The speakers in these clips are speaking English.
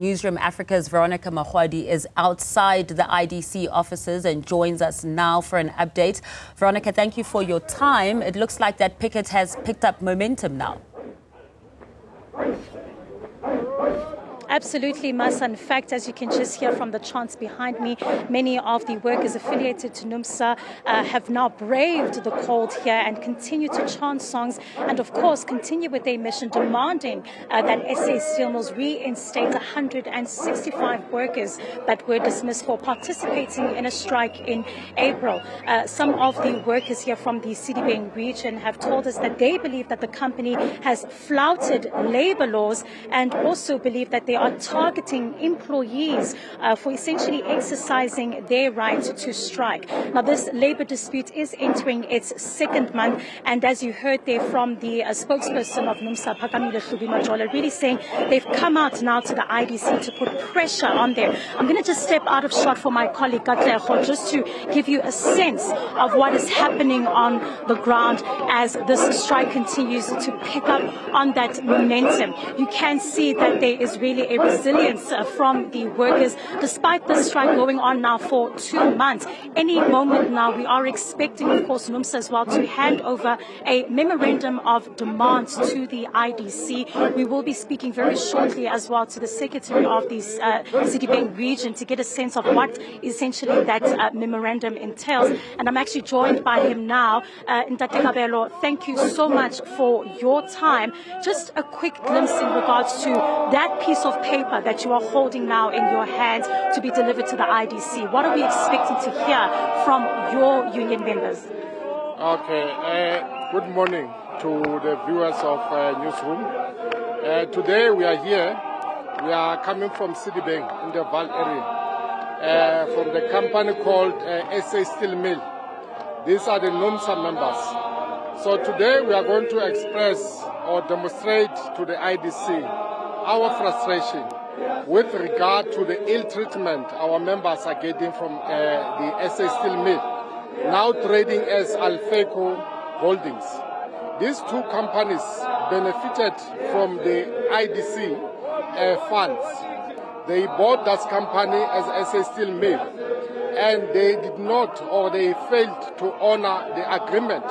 Newzroom Afrika's Veronica Makhoali is outside the IDC offices and joins us now for an update. Veronica, thank you for your time. It looks like that picket has picked up momentum now. Absolutely, Masa. In fact, as you can just hear from the chants behind me, many of the workers affiliated to NUMSA have now braved the cold here and continue to chant songs and, of course, continue with their mission demanding that SA Steel Mills reinstate 165 workers that were dismissed for participating in a strike in April. Some of the workers here from the Sedibeng region have told us that they believe that the company has flouted labor laws and also believe that they are targeting employees for essentially exercising their right to strike. Now, this labor dispute is entering its second month, and as you heard there from the spokesperson of NUMSA, really saying they've come out now to the IDC to put pressure on them. I'm going to just step out of shot for my colleague Katleho just to give you a sense of what is happening on the ground as this strike continues to pick up on that momentum. You can see that there is really a resilience from the workers, despite the strike going on now for 2 months. Any moment now, we are expecting, of course, NUMSA as well to hand over a memorandum of demands to the IDC. We will be speaking very shortly as well to the secretary of the Sedibeng region to get a sense of what essentially that memorandum entails. And I'm actually joined by him now. Ntate Kabelo, thank you so much for your time. Just a quick glimpse in regards to that piece of paper that you are holding now in your hands to be delivered to the IDC. What are we expecting to hear from your union members? Okay, good morning to the viewers of Newzroom. Today we are here. We are coming from Sedibeng in the Val area, from the company called SA Steel Mill. These are the NUMSA members. So today we are going to express or demonstrate to the IDC our frustration with regard to the ill treatment our members are getting from the SA Steel Mill, now trading as Alfeco Holdings. These two companies benefited from the IDC funds. They bought that company as SA Steel Mill, and they did not, or they failed to honor the agreement.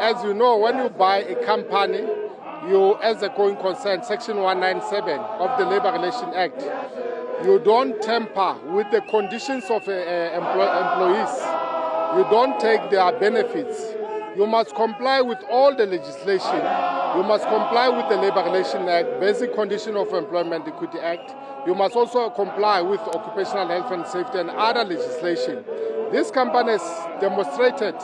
As you know, when you buy a company, you, as a going concern, Section 197 of the Labour Relations Act, you don't tamper with the conditions of employees. You don't take their benefits. You must comply with all the legislation. You must comply with the Labour Relations Act, Basic Condition of Employment Equity Act. You must also comply with Occupational Health and Safety and other legislation. This company has demonstrated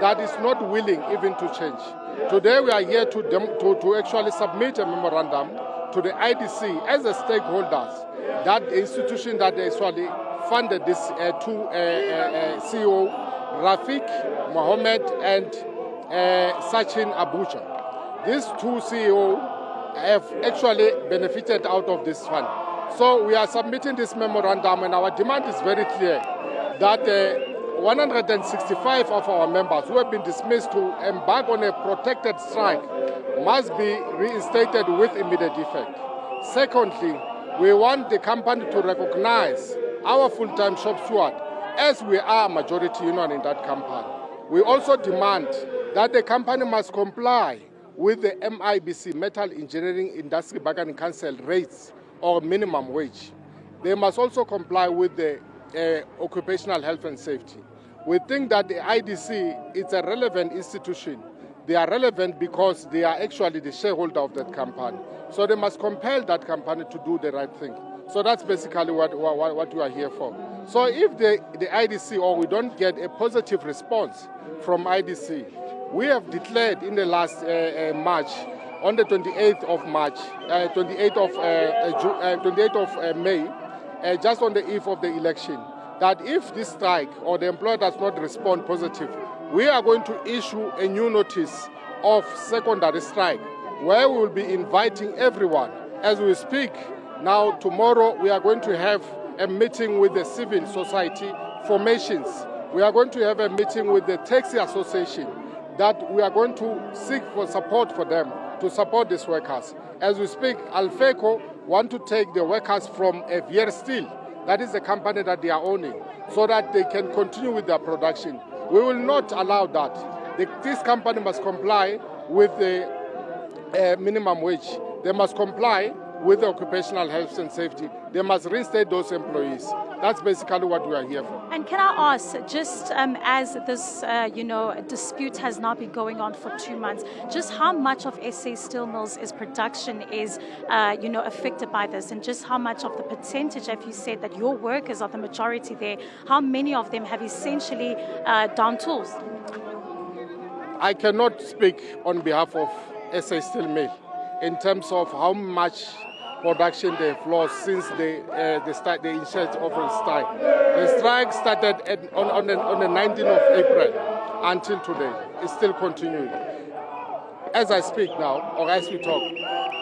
that it's not willing even to change. Today we are here to actually submit a memorandum to the IDC as a stakeholders, that institution that actually funded this two CEO, Rafiq Mohammed and Sachin Abuja. These two CEO have actually benefited out of this fund. So we are submitting this memorandum, and our demand is very clear that 165 of our members who have been dismissed to embark on a protected strike must be reinstated with immediate effect. Secondly, we want the company to recognize our full-time shop steward as we are a majority union in that company. We also demand that the company must comply with the MIBC, Metal Engineering Industry Bargaining Council rates or minimum wage. They must also comply with the occupational health and safety. We think that the IDC is a relevant institution. They are relevant because they are actually the shareholder of that company. So they must compel that company to do the right thing. So that's basically what we are here for. So if the IDC, or we don't get a positive response from IDC, we have declared in the last March, on the 28th of March, 28th of May, just on the eve of the election, that if this strike or the employer does not respond positive, we are going to issue a new notice of secondary strike, where we will be inviting everyone. As we speak now, tomorrow we are going to have a meeting with the civil society formations. We are going to have a meeting with the taxi association, that we are going to seek for support for them, to support these workers. As we speak, Alfeco want to take the workers from Vier Steel, that is the company that they are owning, so that they can continue with their production. We will not allow that. This company must comply with the minimum wage. They must comply with the occupational health and safety. They must reinstate those employees. That's basically what we are here for. And can I ask, just as this, dispute has now been going on for 2 months, just how much of SA Steel Mills' production is, affected by this, and just how much of the percentage, if you said that your workers are the majority there, how many of them have essentially down tools? I cannot speak on behalf of SA Steel Mill in terms of how much production they've lost since the initial of the strike. The strike started on the 19th of April until today. It's still continuing. As I speak now, or as we talk,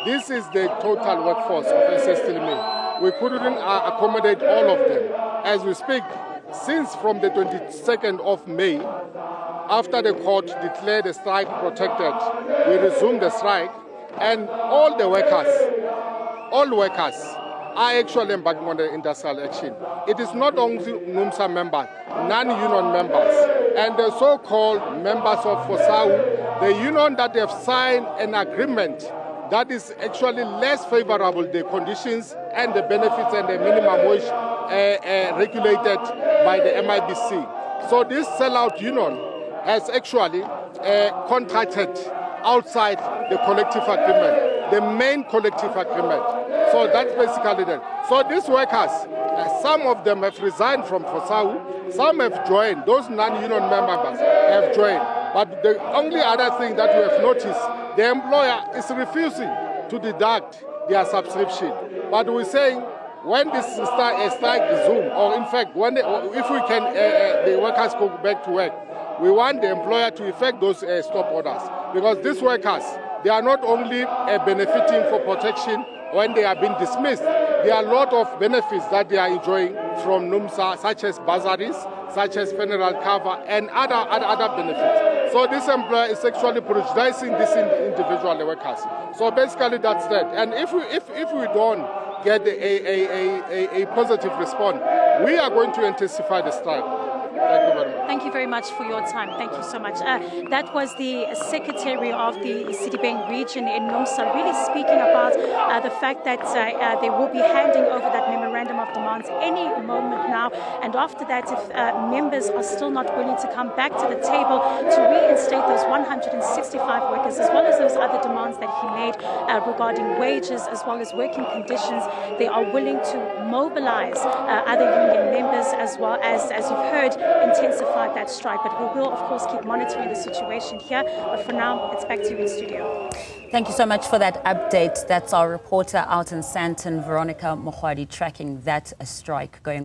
this is the total workforce of SA Steel Mill. We couldn't accommodate all of them. As we speak, since from the 22nd of May, after the court declared the strike protected, we resumed the strike, and all workers are actually embarking on the industrial action. It is not only NUMSA members, non-union members, and the so-called members of FOSAU, the union that have signed an agreement that is actually less favorable, the conditions and the benefits and the minimum wage regulated by the MIBC. So this sellout union has actually contracted outside the collective agreement, the main collective agreement. So that's basically that. So these workers, some of them have resigned from FOSAU, some have joined, those non-union members have joined. But the only other thing that we have noticed, the employer is refusing to deduct their subscription. But we're saying when this strike resumes, or in fact, if we can, the workers go back to work, we want the employer to effect those stop orders. Because these workers, they are not only benefiting for protection when they are being dismissed, there are a lot of benefits that they are enjoying from NUMSA, such as bursaries, such as funeral cover, and other benefits. So this employer is actually prejudicing these individual workers. So basically that's that. And if we don't get a positive response, we are going to intensify the strike. Thank you very much. Thank you very much for your time. Thank you so much. That was the Secretary of the Sedibeng region in NUMSA, really speaking about the fact that they will be handing over that memorandum of demands any moment now. And after that, if members are still not willing to come back to the table to reinstate those 165 workers, as well as those other demands that he made regarding wages as well as working conditions, they are willing to mobilize other union members, as well as you've heard, intensify that strike. But we will, of course, keep monitoring the situation here. But for now, it's back to you in studio. Thank you so much for that update. That's our reporter out in Sandton, Veronica Makhoali, tracking that strike going